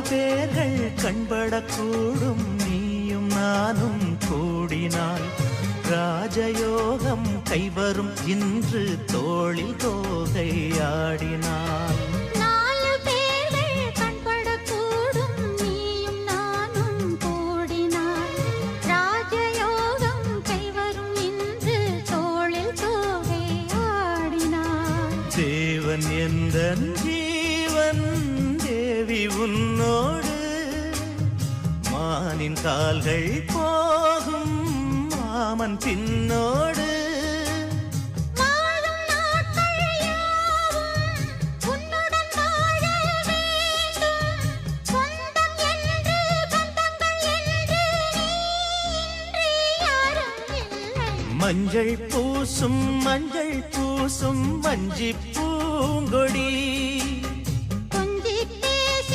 பேர்கள் கண்படக்கூடும் நீயும் நானும் கூடினாள் ராஜயோகம் கைவரும் இன்று தோளில் தோகை ஆடினாள் தேவன் எந்தன் ஜீவன் தேவி உன்னோடு மானின் கால்கள் போகும் மாமன் பின்னோடு மஞ்சள் பூசும் வஞ்சி பூங்கொடி